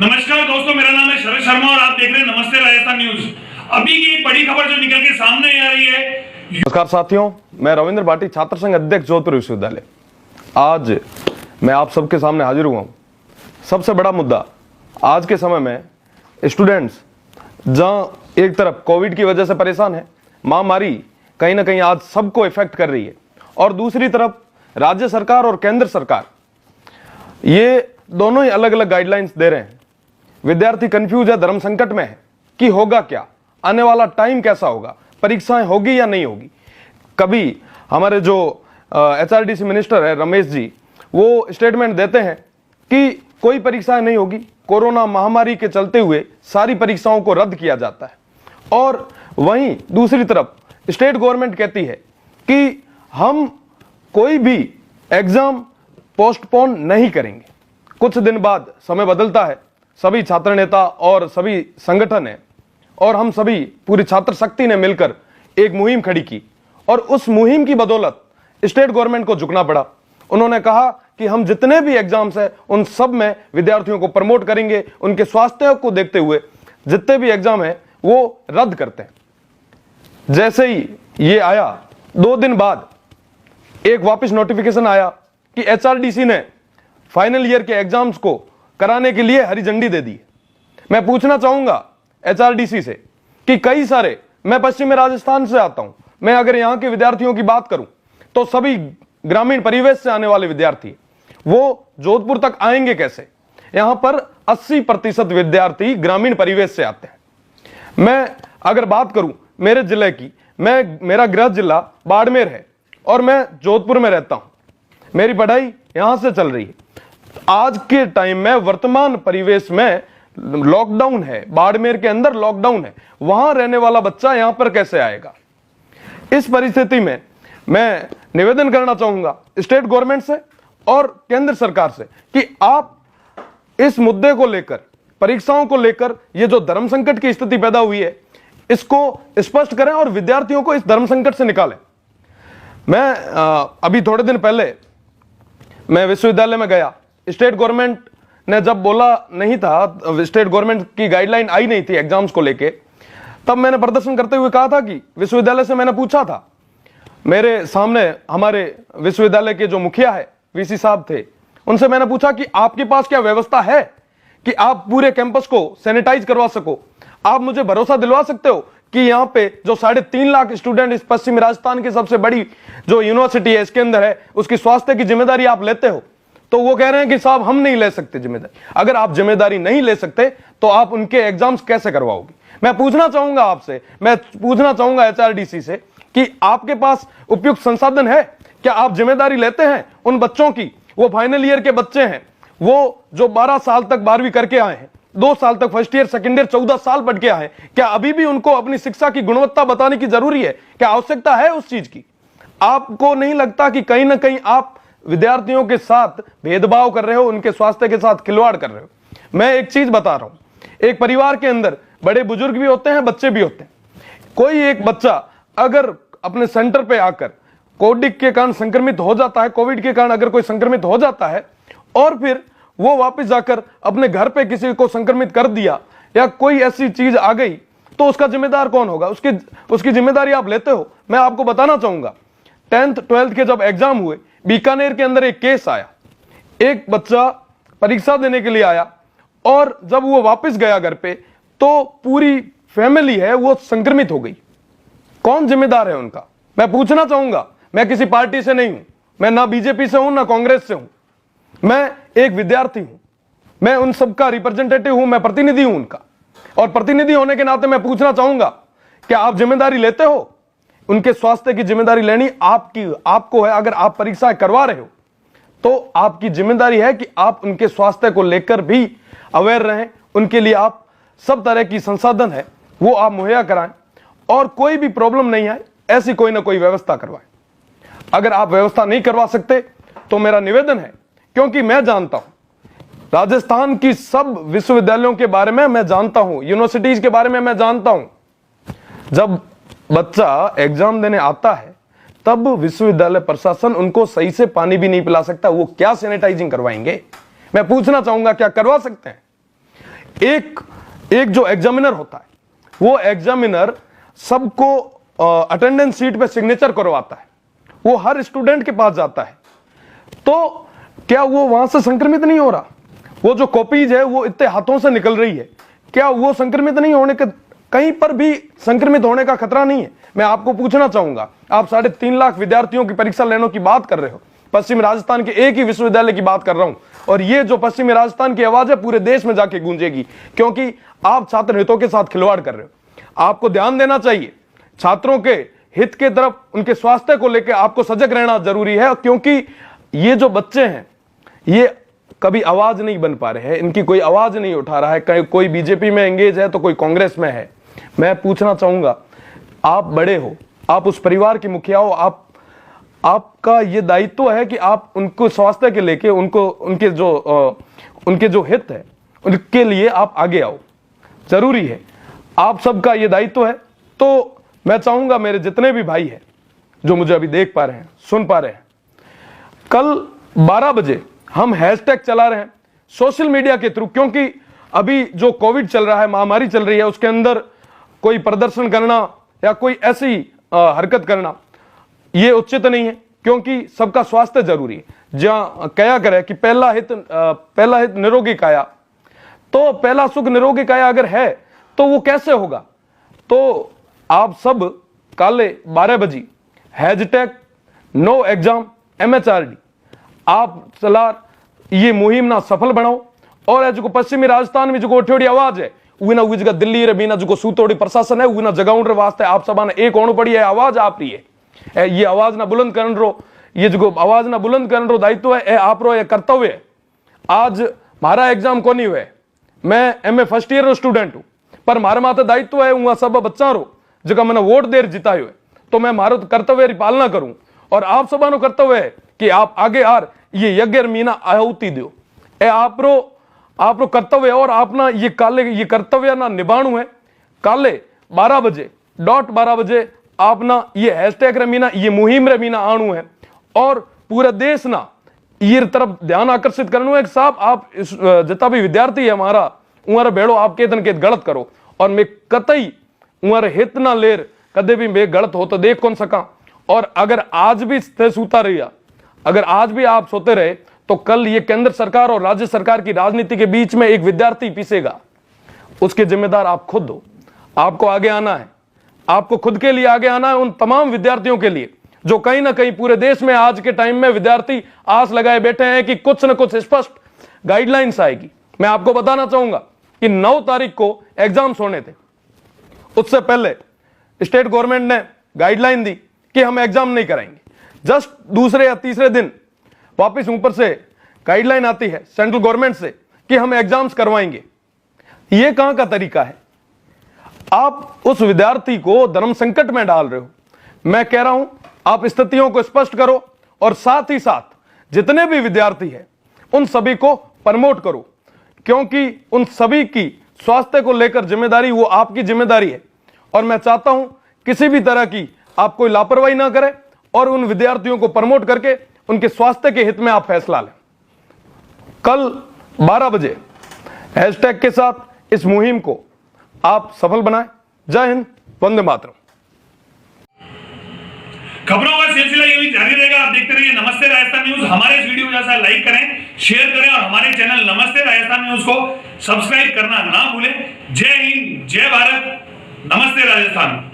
नमस्कार दोस्तों, मेरा नाम है शरद शर्मा और आप देख रहे हैं नमस्ते राजस्थान न्यूज। अभी की एक बड़ी खबर जो निकल के सामने आ रही है। नमस्कार साथियों, मैं रविंद्र भाटी, छात्र संघ अध्यक्ष जोधपुर विश्वविद्यालय। आज मैं आप सबके सामने हाजिर हुआ हूँ। सबसे बड़ा मुद्दा आज के समय में स्टूडेंट्स जहाँ एक तरफ कोविड की वजह से परेशान है, महामारी कहीं ना कहीं आज सबको इफेक्ट कर रही है, और दूसरी तरफ राज्य सरकार और केंद्र सरकार ये दोनों ही अलग अलग गाइडलाइंस दे रहे हैं। विद्यार्थी कंफ्यूज है, धर्म संकट में है कि होगा क्या, आने वाला टाइम कैसा होगा, परीक्षाएं होगी या नहीं होगी। कभी हमारे जो HRDC मिनिस्टर है रमेश जी, वो स्टेटमेंट देते हैं कि कोई परीक्षाएं नहीं होगी, कोरोना महामारी के चलते हुए सारी परीक्षाओं को रद्द किया जाता है। और वहीं दूसरी तरफ स्टेट गवर्नमेंट कहती है कि हम कोई भी एग्जाम पोस्टपोन नहीं करेंगे। कुछ दिन बाद समय बदलता है, सभी छात्र नेता और सभी संगठन है और हम सभी पूरी छात्र शक्ति ने मिलकर एक मुहिम खड़ी की, और उस मुहिम की बदौलत स्टेट गवर्नमेंट को झुकना पड़ा। उन्होंने कहा कि हम जितने भी एग्जाम्स हैं उन सब में विद्यार्थियों को प्रमोट करेंगे, उनके स्वास्थ्य को देखते हुए जितने भी एग्जाम हैं वो रद्द करते हैं। जैसे ही ये आया, 2 दिन बाद एक वापस नोटिफिकेशन आया कि HRDC ने फाइनल ईयर के एग्जाम्स को कराने के लिए हरी झंडी दे दी। मैं पूछना चाहूंगा HRDC से कि कई सारे, मैं पश्चिमी राजस्थान से आता हूं, मैं अगर यहां के विद्यार्थियों की बात करूं तो सभी ग्रामीण परिवेश से आने वाले विद्यार्थी वो जोधपुर तक आएंगे कैसे। यहां पर 80% विद्यार्थी ग्रामीण परिवेश से आते हैं। मैं अगर बात करूं मेरे जिले की, मेरा गृह जिला बाड़मेर है और मैं जोधपुर में रहता हूं। मेरी पढ़ाई यहां से चल रही है। आज के टाइम में वर्तमान परिवेश में लॉकडाउन है, बाड़मेर के अंदर लॉकडाउन है, वहां रहने वाला बच्चा यहां पर कैसे आएगा। इस परिस्थिति में मैं निवेदन करना चाहूंगा स्टेट गवर्नमेंट से और केंद्र सरकार से कि आप इस मुद्दे को लेकर, परीक्षाओं को लेकर, ये जो धर्म संकट की स्थिति पैदा हुई है इसको स्पष्ट करें और विद्यार्थियों को इस धर्म संकट से निकालें। मैं अभी थोड़े दिन पहले मैं विश्वविद्यालय में गया। स्टेट गवर्नमेंट ने जब बोला नहीं था, स्टेट गवर्नमेंट की गाइडलाइन आई नहीं थी एग्जाम्स को लेके, तब मैंने प्रदर्शन करते हुए कहा था कि विश्वविद्यालय से मैंने पूछा था, मेरे सामने हमारे विश्वविद्यालय के जो मुखिया है VC साहब थे, उनसे मैंने पूछा कि आपके पास क्या व्यवस्था है कि आप पूरे कैंपस को सैनिटाइज करवा सको। आप मुझे भरोसा दिलवा सकते हो कि यहाँ पे जो 3.5 लाख स्टूडेंट इस पश्चिमी राजस्थान की सबसे बड़ी जो यूनिवर्सिटी है इसके अंदर है, उसकी स्वास्थ्य की जिम्मेदारी आप लेते हो। तो वो कह रहे हैं कि साहब हम नहीं ले सकते जिम्मेदारी। अगर आप जिम्मेदारी नहीं ले सकते तो आप उनके एग्जाम्स कैसे करवाओगे। मैं पूछना चाहूंगा आपसे, मैं पूछना चाहूंगा HRDC से कि आपके पास उपयुक्त संसाधन है, क्या आप जिम्मेदारी लेते हैं उन बच्चों की। वो फाइनल ईयर के बच्चे हैं, वो जो 12 साल तक 12वीं करके आए हैं, 2 साल तक फर्स्ट ईयर सेकंड ईयर 14 साल पढ़ के आए, क्या अभी भी उनको अपनी शिक्षा की गुणवत्ता बताने की जरूरी है, क्या आवश्यकता है उस चीज की। आपको नहीं लगता कि कहीं ना कहीं आप विद्यार्थियों के साथ भेदभाव कर रहे हो, उनके स्वास्थ्य के साथ खिलवाड़ कर रहे हो। मैं एक चीज बता रहा हूं, एक परिवार के अंदर बड़े बुजुर्ग भी होते हैं, बच्चे भी होते हैं। कोई एक बच्चा अगर अपने सेंटर पे आकर कोविड के कारण संक्रमित हो जाता है, कोविड के कारण अगर कोई संक्रमित हो जाता है और फिर वो वापस जाकर अपने घर पे किसी को संक्रमित कर दिया या कोई ऐसी चीज आ गई, तो उसका जिम्मेदार कौन होगा। उसकी जिम्मेदारी आप लेते हो। मैं आपको बताना चाहूंगा 10th 12th के जब एग्जाम हुए, बीकानेर के अंदर एक केस आया। एक बच्चा परीक्षा देने के लिए आया और जब वो वापस गया घर पे तो पूरी फैमिली है वो संक्रमित हो गई। कौन जिम्मेदार है उनका। मैं पूछना चाहूंगा, मैं किसी पार्टी से नहीं हूं, मैं ना बीजेपी से हूं ना कांग्रेस से हूं, मैं एक विद्यार्थी हूं, मैं उन सबका रिप्रेजेंटेटिव हूं, मैं प्रतिनिधि हूं उनका। और प्रतिनिधि होने के नाते मैं पूछना चाहूंगा, क्या आप जिम्मेदारी लेते हो। उनके स्वास्थ्य की जिम्मेदारी लेनी आपको है। अगर आप परीक्षा करवा रहे हो तो आपकी जिम्मेदारी है कि आप उनके स्वास्थ्य को लेकर भी अवेयर रहें। उनके लिए आप सब तरह की संसाधन है वो आप मुहैया कराएं और कोई भी प्रॉब्लम नहीं आए ऐसी कोई ना कोई व्यवस्था करवाएं। अगर आप व्यवस्था नहीं करवा सकते तो मेरा निवेदन है, क्योंकि मैं जानता हूं राजस्थान की सब विश्वविद्यालयों के बारे में मैं जानता हूं, यूनिवर्सिटीज के बारे में मैं जानता हूं। जब बच्चा एग्जाम देने आता है तब विश्वविद्यालय प्रशासन उनको सही से पानी भी नहीं पिला सकता, वो क्या सैनिटाइजिंग करवाएंगे। मैं पूछना चाहूंगा क्या करवा सकते हैं। एक एक जो एग्जामिनर होता है, वो एग्जामिनर सबको अटेंडेंस शीट पे सिग्नेचर करवाता है, वो हर स्टूडेंट के पास जाता है, तो क्या वो वहां से संक्रमित नहीं हो रहा? वो जो कॉपीज है वो इतने हाथों से निकल रही है, क्या वो संक्रमित नहीं होने के, कहीं पर भी संक्रमित होने का खतरा नहीं है? मैं आपको पूछना चाहूंगा, आप 3.5 लाख विद्यार्थियों की परीक्षा लेने की बात कर रहे हो, पश्चिमी राजस्थान के एक ही विश्वविद्यालय की बात कर रहा हूं, और ये जो पश्चिमी राजस्थान की आवाज है पूरे देश में जाके गूंजेगी, क्योंकि आप छात्र हितों के साथ खिलवाड़ कर रहे हो। आपको ध्यान देना चाहिए, छात्रों के हित के तरफ, उनके स्वास्थ्य को लेकर आपको सजग रहना जरूरी है, क्योंकि ये जो बच्चे हैं ये कभी आवाज नहीं बन पा रहे हैं, इनकी कोई आवाज नहीं उठा रहा है, कोई बीजेपी में एंगेज है तो कोई कांग्रेस में है। मैं पूछना चाहूंगा, आप बड़े हो, आप उस परिवार के मुखिया हो, आपका ये दायित्व है कि आप उनको स्वास्थ्य के लेके, उनके जो हित है उनके लिए आप आगे आओ, जरूरी है, आप सबका ये दायित्व है। तो मैं चाहूंगा मेरे जितने भी भाई हैं जो मुझे अभी देख पा रहे हैं, सुन पा रहे हैं, कल 12 बजे हम हैशटैग चला रहे हैं सोशल मीडिया के थ्रू, क्योंकि अभी जो कोविड चल रहा है, महामारी चल रही है, उसके अंदर कोई प्रदर्शन करना या कोई ऐसी हरकत करना ये उचित नहीं है, क्योंकि सबका स्वास्थ्य जरूरी है। जहां कया करे कि पहला हित निरोगी काया, तो पहला सुख निरोगी काया अगर है तो वो कैसे होगा? तो आप सब काले 12 बजे हैशटैग नो एग्जाम MHRD आप चला ये मुहिम ना सफल बनाओ, और जो पश्चिमी राजस्थान में जो उठोड़ी आवाज है वो ना जगह दिल्ली रे बीना जो सूतोड़ी प्रशासन है वो ना जगाउंड वास्ते आप सब ने एक होना पड़ी है, आवाज आप रही है, ये आवाज ना बुलंद करन रो, ये जो आवाज ना बुलंद करन रो दायित्व है, आप रो ये कर्तव्य है। आज मारा एग्जाम को नहीं हुए, मैं MA फर्स्ट ईयर रो स्टूडेंट हूं, पर मारे माथे दायित्व है वहां सब बच्चा रो जगह मैंने वोट देर जितायो है, तो मैं मारो कर्तव्य की पालना करूं, और आप सबा नो कर्तव्य है कि आप आगे आर ये यज्ञ मीना आहुति दो, आप कर्तव्य, और आपना ये कर्तव्य ना निभाणु है। काले 12 बजे आपना ये हैशटैग रमीना, ये मुहिम रमीना आणु है, और पूरे देश ना ये तरफ ध्यान आकर्षित करना है कि साहब आप जितना भी विद्यार्थी है हमारा उमर बेड़ो आप केतन केत गलत करो, और मैं कतई उमर हित ना लेर कदे भी मैं गलत हो तो देख कौन सका। और अगर आज भी सूता रहिया, अगर आज भी आप सोते रहे, तो कल ये केंद्र सरकार और राज्य सरकार की राजनीति के बीच में एक विद्यार्थी पीसेगा, उसके जिम्मेदार आप खुद हो। आपको आगे आना है, आपको खुद के लिए आगे आना है, उन तमाम विद्यार्थियों के लिए जो कहीं ना कहीं पूरे देश में आज के टाइम में विद्यार्थी आस लगाए बैठे हैं कि कुछ न कुछ स्पष्ट गाइडलाइंस आएगी। मैं आपको बताना चाहूंगा कि 9 तारीख को एग्जाम्स होने थे, उससे पहले स्टेट गवर्नमेंट ने गाइडलाइन दी कि हम एग्जाम नहीं कराएंगे। जस्ट दूसरे या तीसरे दिन वापस ऊपर से गाइडलाइन आती है सेंट्रल गवर्नमेंट से कि हम एग्जाम्स करवाएंगे। यह कहां का तरीका है? आप उस विद्यार्थी को धर्म संकट में डाल रहे हो। मैं कह रहा हूं आप स्थितियों को स्पष्ट करो, और साथ ही साथ जितने भी विद्यार्थी हैं उन सभी को प्रमोट करो, क्योंकि उन सभी की स्वास्थ्य को लेकर जिम्मेदारी वो आपकी जिम्मेदारी है। और मैं चाहता हूं किसी भी तरह की आप कोई लापरवाही ना करें, और उन विद्यार्थियों को प्रमोट करके उनके स्वास्थ्य के हित में आप फैसला लें। कल 12 बजे हैशटैग के साथ इस मुहिम को आप सफल बनाएं। जय हिंद, वंदे मातरम। खबरों का सिलसिला यूं जारी रहेगा, आप देखते रहिए नमस्ते राजस्थान न्यूज। हमारे इस वीडियो को जैसा लाइक करें, शेयर करें, और हमारे चैनल नमस्ते राजस्थान न्यूज को सब्सक्राइब करना ना भूलें। जय हिंद, जय भारत, नमस्ते राजस्थान।